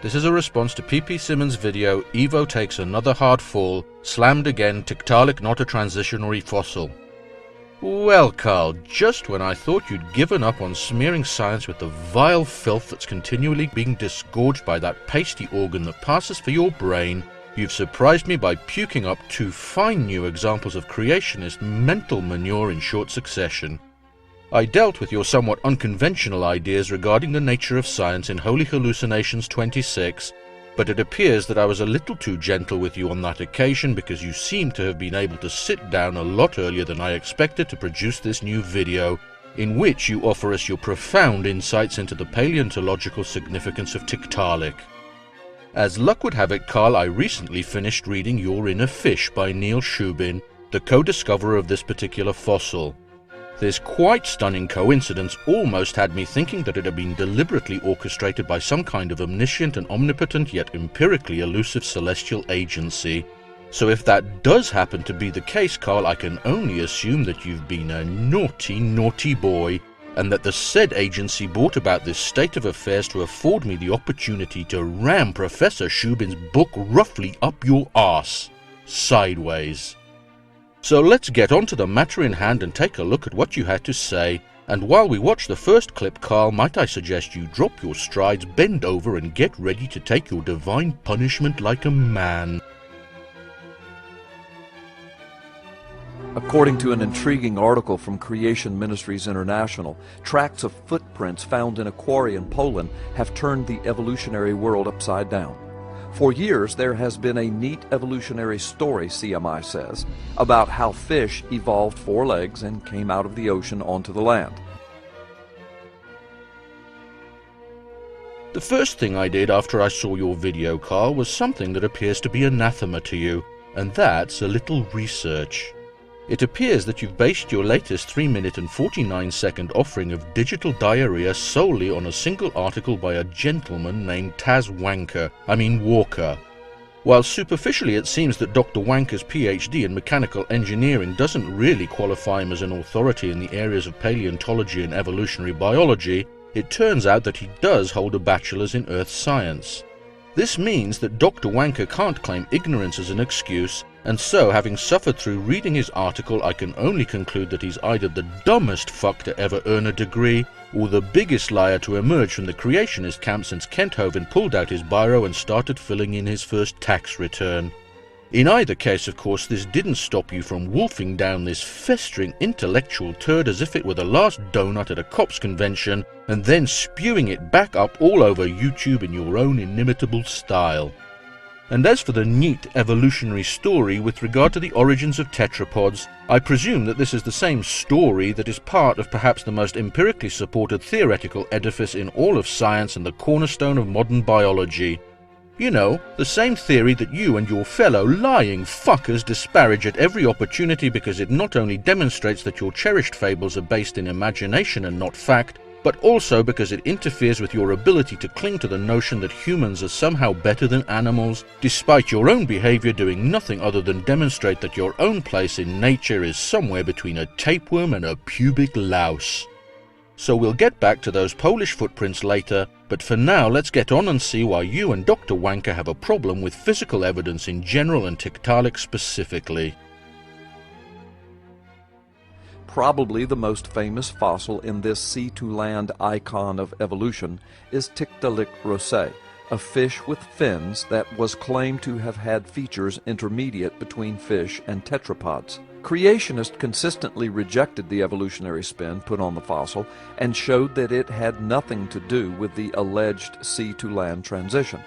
This is a response to PP Simmons' video, Evo takes another hard fall, slammed again, Tiktaalik not a transitionary fossil. Well, Carl, just when I thought you'd given up on smearing science with the vile filth that's continually being disgorged by that pasty organ that passes for your brain, you've surprised me by puking up 2 fine new examples of creationist mental manure in short succession. I dealt with your somewhat unconventional ideas regarding the nature of science in Holy Hallucinations 26, but it appears that I was a little too gentle with you on that occasion because you seem to have been able to sit down a lot earlier than I expected to produce this new video, in which you offer us your profound insights into the paleontological significance of Tiktaalik. As luck would have it, Carl, I recently finished reading You're in a Fish by Neil Shubin, the co-discoverer of this particular fossil. This quite stunning coincidence almost had me thinking that it had been deliberately orchestrated by some kind of omniscient and omnipotent yet empirically elusive celestial agency. So if that does happen to be the case, Carl, I can only assume that you've been a naughty, naughty boy, and that the said agency brought about this state of affairs to afford me the opportunity to ram Professor Shubin's book roughly up your arse. Sideways. So let's get on to the matter in hand and take a look at what you had to say, and while we watch the first clip, Carl, might I suggest you drop your strides, bend over and get ready to take your divine punishment like a man. According to an intriguing article from Creation Ministries International, tracts of footprints found in a quarry in Poland have turned the evolutionary world upside down. For years, there has been a neat evolutionary story, CMI says, about how fish evolved 4 legs and came out of the ocean onto the land. The first thing I did after I saw your video, Carl, was something that appears to be anathema to you, and that's a little research. It appears that you've based your latest 3-minute and 49-second offering of digital diarrhea solely on a single article by a gentleman named Walker. While superficially it seems that Dr. Wanker's PhD in mechanical engineering doesn't really qualify him as an authority in the areas of paleontology and evolutionary biology, it turns out that he does hold a bachelor's in earth science. This means that Dr. Wanker can't claim ignorance as an excuse, and so, having suffered through reading his article, I can only conclude that he's either the dumbest fuck to ever earn a degree, or the biggest liar to emerge from the creationist camp since Kent Hovind pulled out his biro and started filling in his first tax return. In either case, of course, this didn't stop you from wolfing down this festering intellectual turd as if it were the last donut at a cops convention, and then spewing it back up all over YouTube in your own inimitable style. And as for the neat evolutionary story with regard to the origins of tetrapods, I presume that this is the same story that is part of perhaps the most empirically supported theoretical edifice in all of science and the cornerstone of modern biology. You know, the same theory that you and your fellow lying fuckers disparage at every opportunity because it not only demonstrates that your cherished fables are based in imagination and not fact, but also because it interferes with your ability to cling to the notion that humans are somehow better than animals, despite your own behavior doing nothing other than demonstrate that your own place in nature is somewhere between a tapeworm and a pubic louse. So we'll get back to those Polish footprints later, but for now let's get on and see why you and Dr. Wanker have a problem with physical evidence in general and Tiktaalik specifically. Probably the most famous fossil in this sea-to-land icon of evolution is Tiktaalik rosei, a fish with fins that was claimed to have had features intermediate between fish and tetrapods. Creationists consistently rejected the evolutionary spin put on the fossil and showed that it had nothing to do with the alleged sea-to-land transition.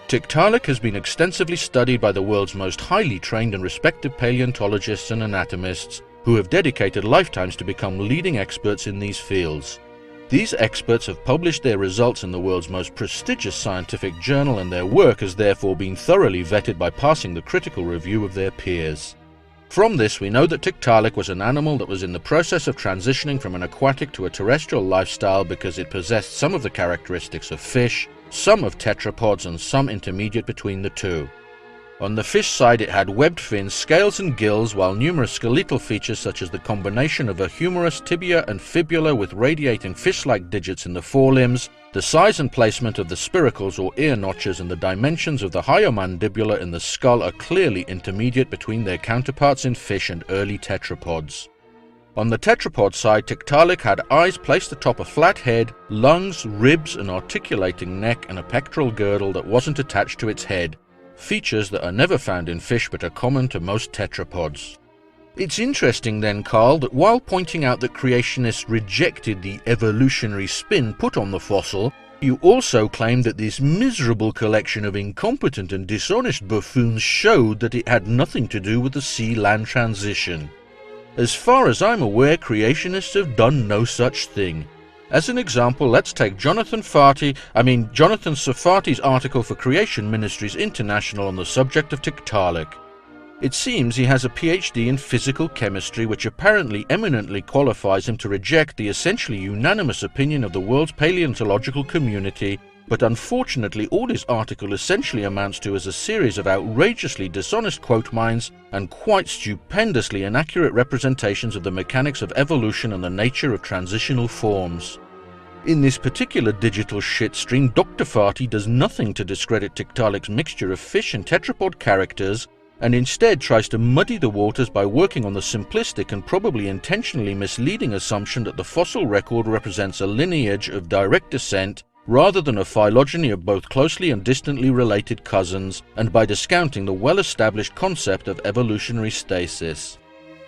Tiktaalik has been extensively studied by the world's most highly trained and respected paleontologists and anatomists, who have dedicated lifetimes to become leading experts in these fields. These experts have published their results in the world's most prestigious scientific journal, and their work has therefore been thoroughly vetted by passing the critical review of their peers. From this we know that Tiktaalik was an animal that was in the process of transitioning from an aquatic to a terrestrial lifestyle because it possessed some of the characteristics of fish, some of tetrapods, and some intermediate between the two. On the fish side, it had webbed fins, scales and gills, while numerous skeletal features such as the combination of a humerus, tibia and fibula with radiating fish-like digits in the forelimbs, the size and placement of the spiracles or ear notches and the dimensions of the higher mandibula in the skull are clearly intermediate between their counterparts in fish and early tetrapods. On the tetrapod side, Tiktaalik had eyes placed atop a flat head, lungs, ribs, an articulating neck and a pectoral girdle that wasn't attached to its head, features that are never found in fish but are common to most tetrapods. It's interesting then, Carl, that while pointing out that creationists rejected the evolutionary spin put on the fossil, you also claimed that this miserable collection of incompetent and dishonest buffoons showed that it had nothing to do with the sea-land transition. As far as I'm aware, creationists have done no such thing. As an example, let's take Jonathan Sarfati's article for Creation Ministries International on the subject of Tiktaalik. It seems he has a PhD in physical chemistry, which apparently eminently qualifies him to reject the essentially unanimous opinion of the world's paleontological community, but unfortunately all his article essentially amounts to is a series of outrageously dishonest quote mines and quite stupendously inaccurate representations of the mechanics of evolution and the nature of transitional forms. In this particular digital shitstream, Dr. Farty does nothing to discredit Tiktaalik's mixture of fish and tetrapod characters, and instead tries to muddy the waters by working on the simplistic and probably intentionally misleading assumption that the fossil record represents a lineage of direct descent rather than a phylogeny of both closely and distantly related cousins, and by discounting the well-established concept of evolutionary stasis.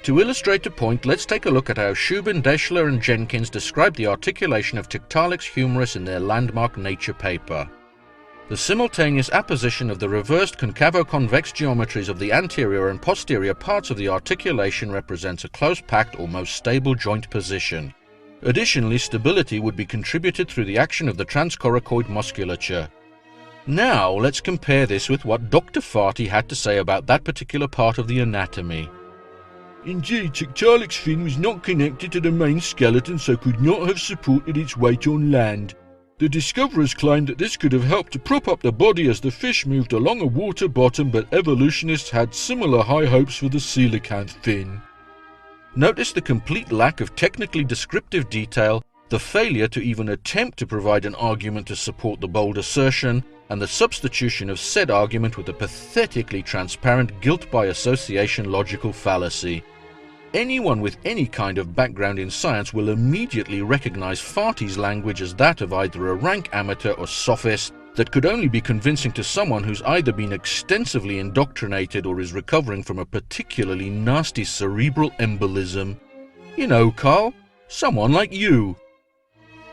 To illustrate the point, let's take a look at how Shubin, Deschler and Jenkins describe the articulation of Tiktaalik's humerus in their landmark Nature paper. The simultaneous apposition of the reversed concavo-convex geometries of the anterior and posterior parts of the articulation represents a close-packed, almost stable joint position. Additionally, stability would be contributed through the action of the transcoracoid musculature. Now, let's compare this with what Dr. Farty had to say about that particular part of the anatomy. Indeed, Tiktaalik's fin was not connected to the main skeleton, so could not have supported its weight on land. The discoverers claimed that this could have helped to prop up the body as the fish moved along a water bottom, but evolutionists had similar high hopes for the coelacanth fin. Notice the complete lack of technically descriptive detail, the failure to even attempt to provide an argument to support the bold assertion, and the substitution of said argument with a pathetically transparent guilt by association logical fallacy. Anyone with any kind of background in science will immediately recognize Farty's language as that of either a rank amateur or sophist that could only be convincing to someone who's either been extensively indoctrinated or is recovering from a particularly nasty cerebral embolism. You know, Carl, someone like you.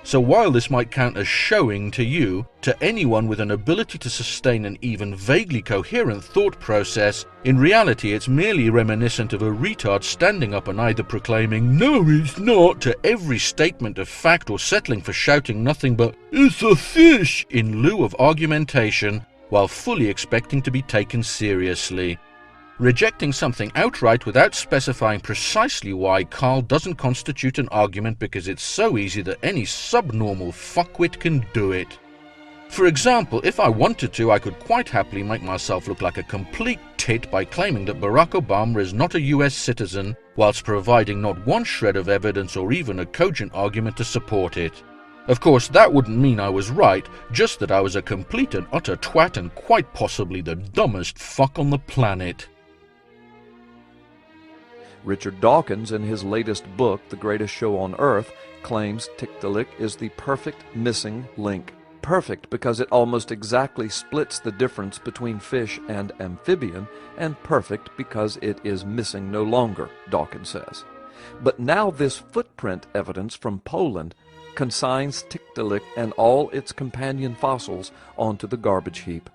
So while this might count as showing to you, to anyone with an ability to sustain an even vaguely coherent thought process, in reality it's merely reminiscent of a retard standing up and either proclaiming, "No, it's not," to every statement of fact, or settling for shouting nothing but, "It's a fish," in lieu of argumentation, while fully expecting to be taken seriously. Rejecting something outright without specifying precisely why, Carl, doesn't constitute an argument because it's so easy that any subnormal fuckwit can do it. For example, if I wanted to, I could quite happily make myself look like a complete tit by claiming that Barack Obama is not a US citizen, whilst providing not one shred of evidence or even a cogent argument to support it. Of course, that wouldn't mean I was right, just that I was a complete and utter twat and quite possibly the dumbest fuck on the planet. Richard Dawkins, in his latest book, The Greatest Show on Earth, claims Tiktaalik is the perfect missing link. Perfect because it almost exactly splits the difference between fish and amphibian, and perfect because it is missing no longer, Dawkins says. But now this footprint evidence from Poland consigns Tiktaalik and all its companion fossils onto the garbage heap.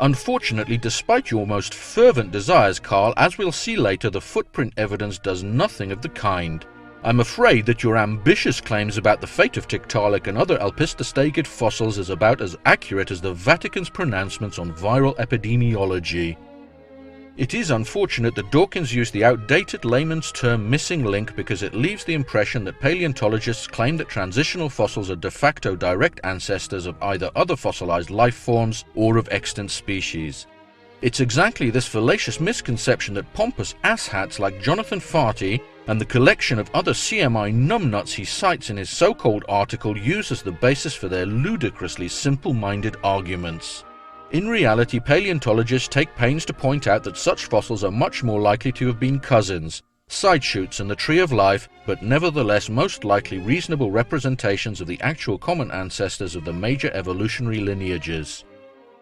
Unfortunately, despite your most fervent desires, Carl, as we'll see later, the footprint evidence does nothing of the kind. I'm afraid that your ambitious claims about the fate of Tiktaalik and other alpistastegid fossils is about as accurate as the Vatican's pronouncements on viral epidemiology. It is unfortunate that Dawkins used the outdated layman's term missing link because it leaves the impression that paleontologists claim that transitional fossils are de facto direct ancestors of either other fossilized life forms or of extant species. It's exactly this fallacious misconception that pompous asshats like Jonathan Farty and the collection of other CMI numbnuts he cites in his so-called article use as the basis for their ludicrously simple-minded arguments. In reality, paleontologists take pains to point out that such fossils are much more likely to have been cousins, side shoots in the tree of life, but nevertheless most likely reasonable representations of the actual common ancestors of the major evolutionary lineages.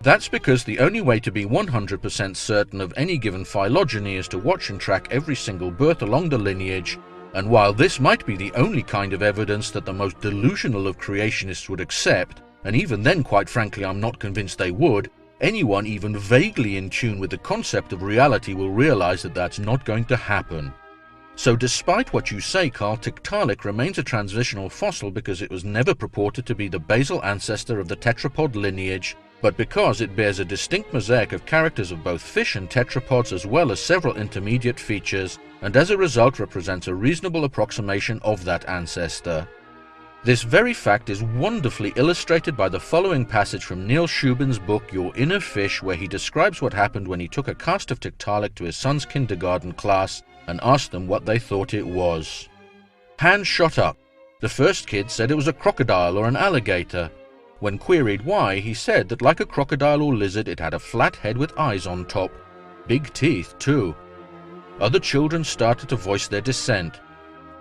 That's because the only way to be 100% certain of any given phylogeny is to watch and track every single birth along the lineage, and while this might be the only kind of evidence that the most delusional of creationists would accept, and even then quite frankly I'm not convinced they would, anyone even vaguely in tune with the concept of reality will realize that that's not going to happen. So despite what you say, Carl, Tiktaalik remains a transitional fossil because it was never purported to be the basal ancestor of the tetrapod lineage, but because it bears a distinct mosaic of characters of both fish and tetrapods as well as several intermediate features, and as a result represents a reasonable approximation of that ancestor. This very fact is wonderfully illustrated by the following passage from Neil Shubin's book Your Inner Fish, where he describes what happened when he took a cast of Tiktaalik to his son's kindergarten class and asked them what they thought it was. Hands shot up. The first kid said it was a crocodile or an alligator. When queried why, he said that like a crocodile or lizard it had a flat head with eyes on top. Big teeth, too. Other children started to voice their dissent.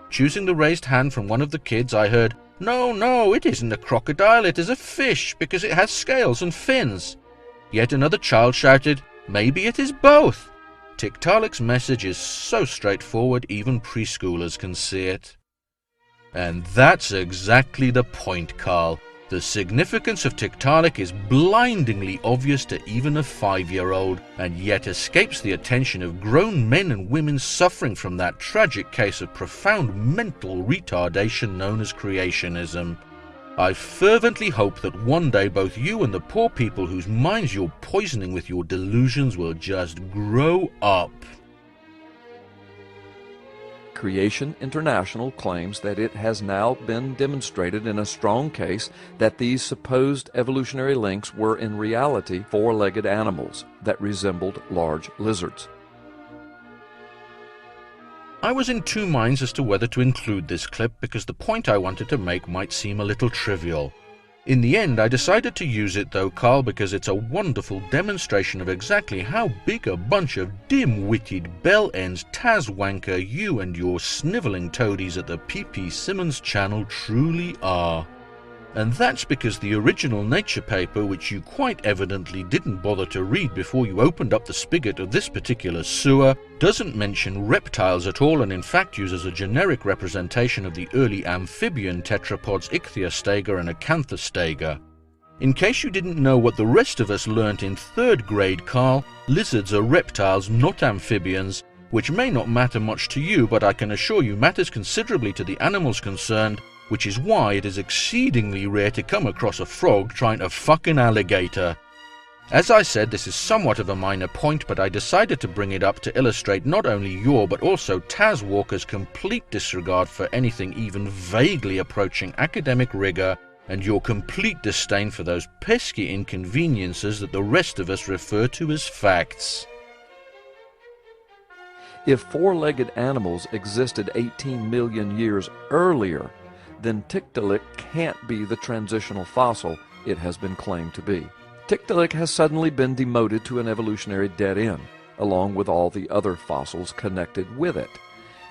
Choosing the raised hand from one of the kids, I heard, No, it isn't a crocodile, it is a fish, because it has scales and fins." Yet another child shouted, "Maybe it is both." Tiktaalik's message is so straightforward even preschoolers can see it. And that's exactly the point, Carl. The significance of Tiktaalik is blindingly obvious to even a 5-year-old, and yet escapes the attention of grown men and women suffering from that tragic case of profound mental retardation known as creationism. I fervently hope that one day both you and the poor people whose minds you're poisoning with your delusions will just grow up. Creation International claims that it has now been demonstrated in a strong case that these supposed evolutionary links were in reality four-legged animals that resembled large lizards. I was in two minds as to whether to include this clip because the point I wanted to make might seem a little trivial. In the end, I decided to use it though, Carl, because it's a wonderful demonstration of exactly how big a bunch of dim-witted bell-ends Tazwanker you and your snivelling toadies at the PP Simmons channel truly are. And that's because the original Nature paper, which you quite evidently didn't bother to read before you opened up the spigot of this particular sewer, doesn't mention reptiles at all and in fact uses a generic representation of the early amphibian tetrapods Ichthyostega and Acanthostega. In case you didn't know what the rest of us learnt in 3rd grade, Carl, lizards are reptiles, not amphibians, which may not matter much to you, but I can assure you matters considerably to the animals concerned, which is why it is exceedingly rare to come across a frog trying to fuck an alligator. As I said, this is somewhat of a minor point, but I decided to bring it up to illustrate not only your but also Tazwalker's complete disregard for anything even vaguely approaching academic rigor, and your complete disdain for those pesky inconveniences that the rest of us refer to as facts. If four-legged animals existed 18 million years earlier, then Tiktaalik can't be the transitional fossil it has been claimed to be. Tiktaalik has suddenly been demoted to an evolutionary dead end, along with all the other fossils connected with it.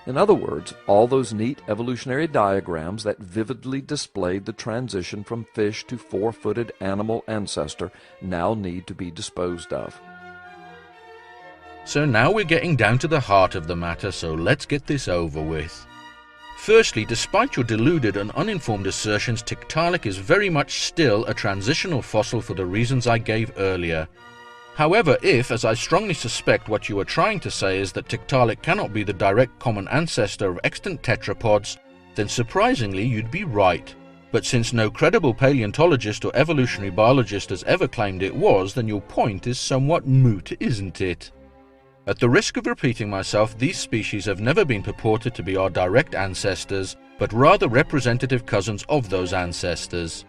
In other words, all those neat evolutionary diagrams that vividly displayed the transition from fish to four-footed animal ancestor now need to be disposed of. So now we're getting down to the heart of the matter, so let's get this over with. Firstly, despite your deluded and uninformed assertions, Tiktaalik is very much still a transitional fossil for the reasons I gave earlier. However, if, as I strongly suspect, what you are trying to say is that Tiktaalik cannot be the direct common ancestor of extant tetrapods, then surprisingly you'd be right. But since no credible paleontologist or evolutionary biologist has ever claimed it was, then your point is somewhat moot, isn't it? At the risk of repeating myself, these species have never been purported to be our direct ancestors, but rather representative cousins of those ancestors.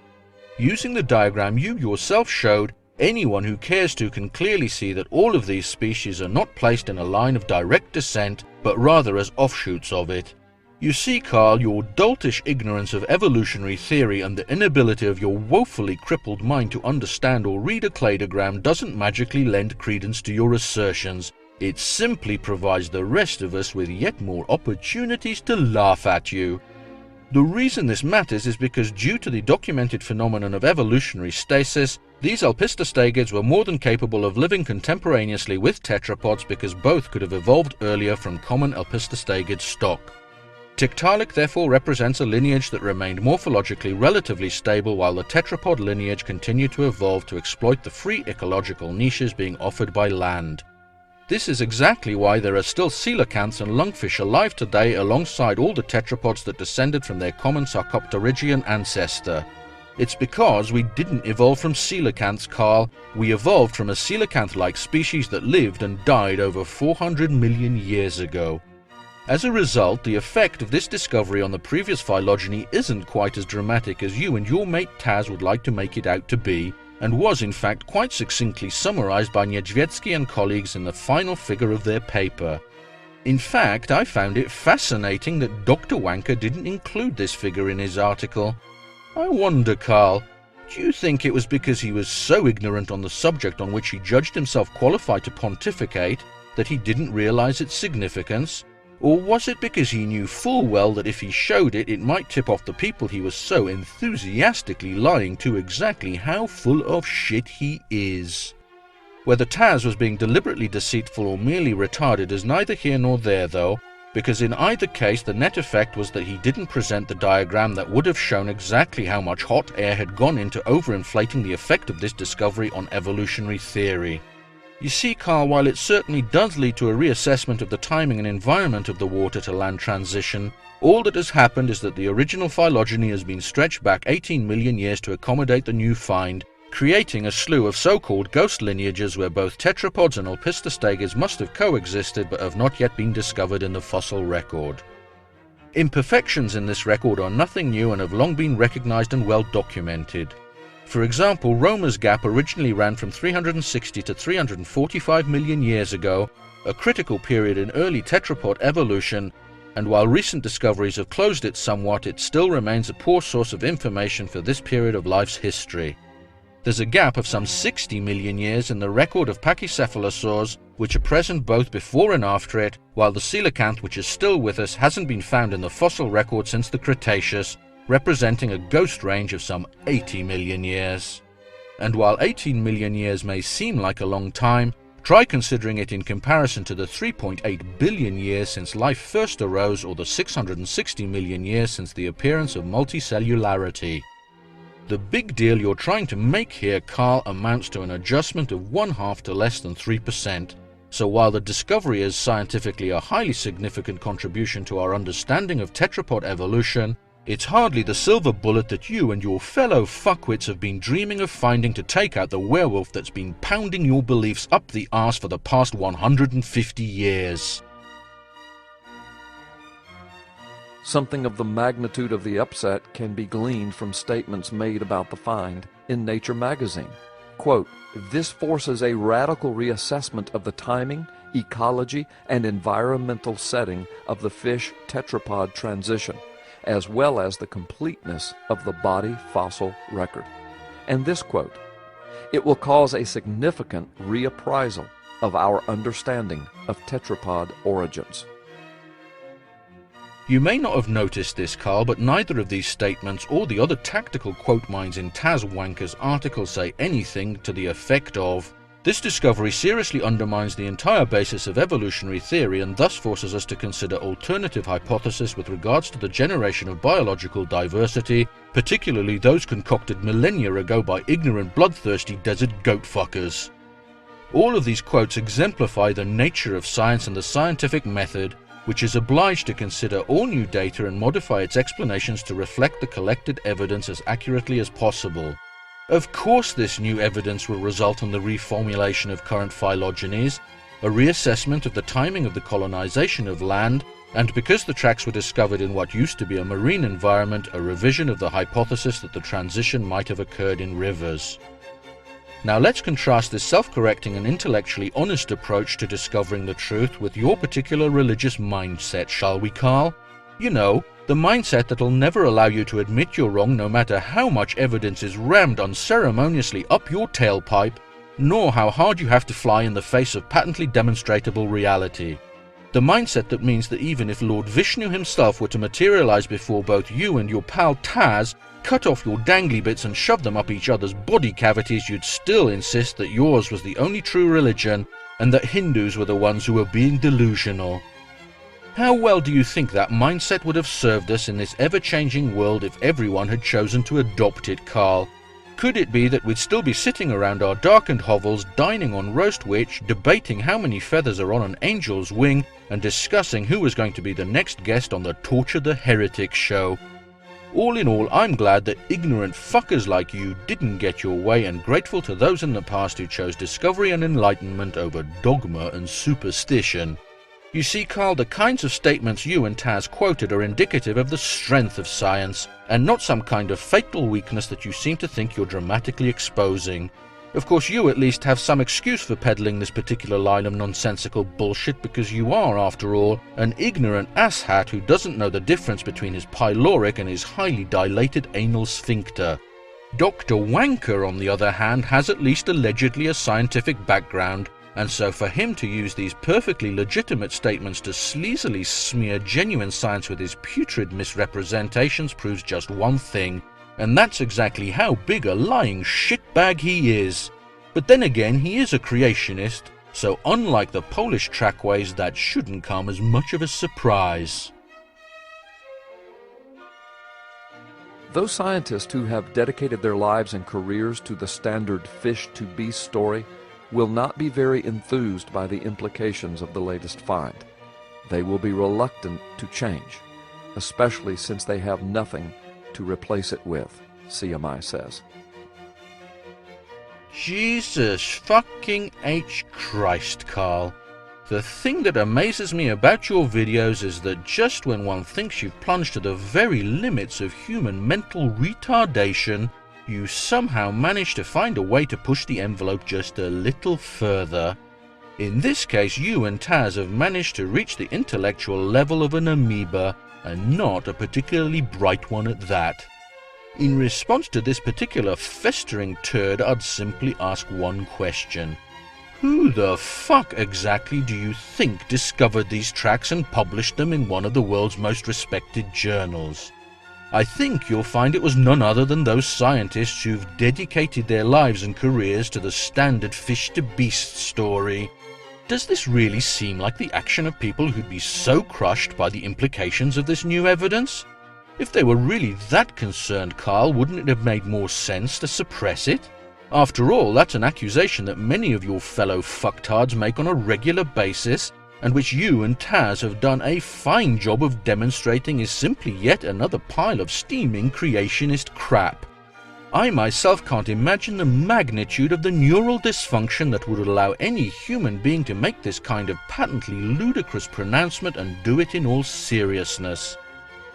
Using the diagram you yourself showed, anyone who cares to can clearly see that all of these species are not placed in a line of direct descent, but rather as offshoots of it. You see, Carl, your doltish ignorance of evolutionary theory and the inability of your woefully crippled mind to understand or read a cladogram doesn't magically lend credence to your assertions. It simply provides the rest of us with yet more opportunities to laugh at you. The reason this matters is because due to the documented phenomenon of evolutionary stasis, these alpistostegids were more than capable of living contemporaneously with tetrapods because both could have evolved earlier from common alpistostegid stock. Tiktaalik therefore represents a lineage that remained morphologically relatively stable while the tetrapod lineage continued to evolve to exploit the free ecological niches being offered by land. This is exactly why there are still coelacanths and lungfish alive today alongside all the tetrapods that descended from their common Sarcopterygian ancestor. It's because we didn't evolve from coelacanths, Carl. We evolved from a coelacanth-like species that lived and died over 400 million years ago. As a result, the effect of this discovery on the previous phylogeny isn't quite as dramatic as you and your mate Taz would like to make it out to be, and was in fact quite succinctly summarized by Niedźwiecki and colleagues in the final figure of their paper. In fact, I found it fascinating that Dr. Wanker didn't include this figure in his article. I wonder, Carl, do you think it was because he was so ignorant on the subject on which he judged himself qualified to pontificate that he didn't realize its significance? Or was it because he knew full well that if he showed it, it might tip off the people he was so enthusiastically lying to exactly how full of shit he is? Whether Taz was being deliberately deceitful or merely retarded is neither here nor there though, because in either case the net effect was that he didn't present the diagram that would have shown exactly how much hot air had gone into overinflating the effect of this discovery on evolutionary theory. You see, Carl, while it certainly does lead to a reassessment of the timing and environment of the water-to-land transition, all that has happened is that the original phylogeny has been stretched back 18 million years to accommodate the new find, creating a slew of so-called ghost lineages where both tetrapods and alpistostegids must have coexisted but have not yet been discovered in the fossil record. Imperfections in this record are nothing new and have long been recognized and well documented. For example, Romer's Gap originally ran from 360 to 345 million years ago, a critical period in early tetrapod evolution, and while recent discoveries have closed it somewhat, it still remains a poor source of information for this period of life's history. There's a gap of some 60 million years in the record of pachycephalosaurs, which are present both before and after it, while the coelacanth, which is still with us, hasn't been found in the fossil record since the Cretaceous, representing a ghost range of some 80 million years. And while 18 million years may seem like a long time, try considering it in comparison to the 3.8 billion years since life first arose or the 660 million years since the appearance of multicellularity. The big deal you're trying to make here, Carl, amounts to an adjustment of 1/2 to less than 3%. So while the discovery is scientifically a highly significant contribution to our understanding of tetrapod evolution, it's hardly the silver bullet that you and your fellow fuckwits have been dreaming of finding to take out the werewolf that's been pounding your beliefs up the arse for the past 150 years. Something of the magnitude of the upset can be gleaned from statements made about the find in Nature magazine. Quote, "This forces a radical reassessment of the timing, ecology, and environmental setting of the fish tetrapod transition, as well as the completeness of the body fossil record." And this quote, "It will cause a significant reappraisal of our understanding of tetrapod origins." You may not have noticed this, Carl, but neither of these statements or the other tactical quote mines in Taz Wanker's article say anything to the effect of, "This discovery seriously undermines the entire basis of evolutionary theory and thus forces us to consider alternative hypotheses with regards to the generation of biological diversity, particularly those concocted millennia ago by ignorant bloodthirsty desert goat fuckers." All of these quotes exemplify the nature of science and the scientific method, which is obliged to consider all new data and modify its explanations to reflect the collected evidence as accurately as possible. Of course this new evidence will result in the reformulation of current phylogenies, a reassessment of the timing of the colonization of land, and because the tracks were discovered in what used to be a marine environment, a revision of the hypothesis that the transition might have occurred in rivers. Now let's contrast this self-correcting and intellectually honest approach to discovering the truth with your particular religious mindset, shall we, Carl? You know, the mindset that'll never allow you to admit you're wrong no matter how much evidence is rammed unceremoniously up your tailpipe, nor how hard you have to fly in the face of patently demonstrable reality. The mindset that means that even if Lord Vishnu himself were to materialize before both you and your pal Taz, cut off your dangly bits and shove them up each other's body cavities, you'd still insist that yours was the only true religion and that Hindus were the ones who were being delusional. How well do you think that mindset would have served us in this ever-changing world if everyone had chosen to adopt it, Carl? Could it be that we'd still be sitting around our darkened hovels, dining on roast witch, debating how many feathers are on an angel's wing, and discussing who was going to be the next guest on the Torture the Heretic show? All in all, I'm glad that ignorant fuckers like you didn't get your way, and grateful to those in the past who chose discovery and enlightenment over dogma and superstition. You see, Carl, the kinds of statements you and Taz quoted are indicative of the strength of science, and not some kind of fatal weakness that you seem to think you're dramatically exposing. Of course, you at least have some excuse for peddling this particular line of nonsensical bullshit, because you are, after all, an ignorant asshat who doesn't know the difference between his pyloric and his highly dilated anal sphincter. Dr. Wanker, on the other hand, has at least allegedly a scientific background, and so for him to use these perfectly legitimate statements to sleazily smear genuine science with his putrid misrepresentations proves just one thing, and that's exactly how big a lying shitbag he is. But then again, he is a creationist, so unlike the Polish trackways, that shouldn't come as much of a surprise. Those scientists who have dedicated their lives and careers to the standard fish-to-beast story will not be very enthused by the implications of the latest find. They will be reluctant to change, especially since they have nothing to replace it with, CMI says. Jesus fucking H. Christ, Carl. The thing that amazes me about your videos is that just when one thinks you've plunged to the very limits of human mental retardation, you somehow manage to find a way to push the envelope just a little further. In this case, you and Taz have managed to reach the intellectual level of an amoeba, and not a particularly bright one at that. In response to this particular festering turd, I'd simply ask one question. Who the fuck exactly do you think discovered these tracks and published them in one of the world's most respected journals? I think you'll find it was none other than those scientists who've dedicated their lives and careers to the standard fish-to-beast story. Does this really seem like the action of people who'd be so crushed by the implications of this new evidence? If they were really that concerned, Carl, wouldn't it have made more sense to suppress it? After all, that's an accusation that many of your fellow fucktards make on a regular basis, and which you and Taz have done a fine job of demonstrating is simply yet another pile of steaming creationist crap. I myself can't imagine the magnitude of the neural dysfunction that would allow any human being to make this kind of patently ludicrous pronouncement and do it in all seriousness.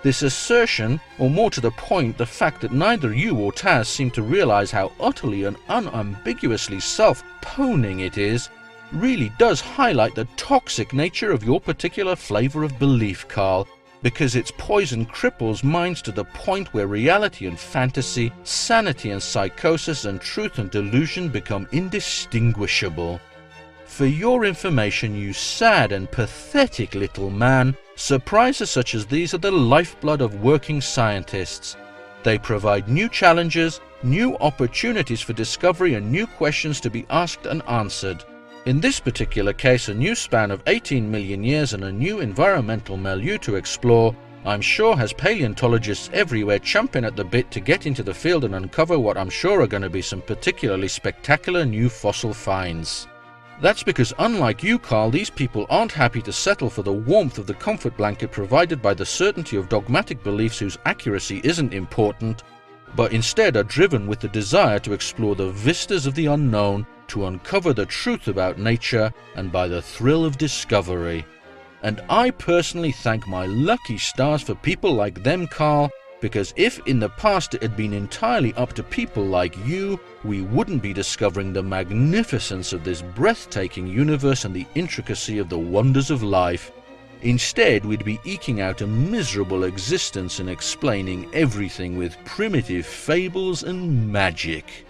This assertion, or more to the point, the fact that neither you or Taz seem to realize how utterly and unambiguously self-poning it is, really does highlight the toxic nature of your particular flavor of belief, Carl, because its poison cripples minds to the point where reality and fantasy, sanity and psychosis, and truth and delusion become indistinguishable. For your information, you sad and pathetic little man, surprises such as these are the lifeblood of working scientists. They provide new challenges, new opportunities for discovery, and new questions to be asked and answered. In this particular case, a new span of 18 million years and a new environmental milieu to explore, I'm sure has paleontologists everywhere champing at the bit to get into the field and uncover what I'm sure are going to be some particularly spectacular new fossil finds. That's because, unlike you, Carl, these people aren't happy to settle for the warmth of the comfort blanket provided by the certainty of dogmatic beliefs whose accuracy isn't important, but instead are driven with the desire to explore the vistas of the unknown, to uncover the truth about nature, and by the thrill of discovery. And I personally thank my lucky stars for people like them, Carl, because if in the past it had been entirely up to people like you, we wouldn't be discovering the magnificence of this breathtaking universe and the intricacy of the wonders of life. Instead, we'd be eking out a miserable existence and explaining everything with primitive fables and magic.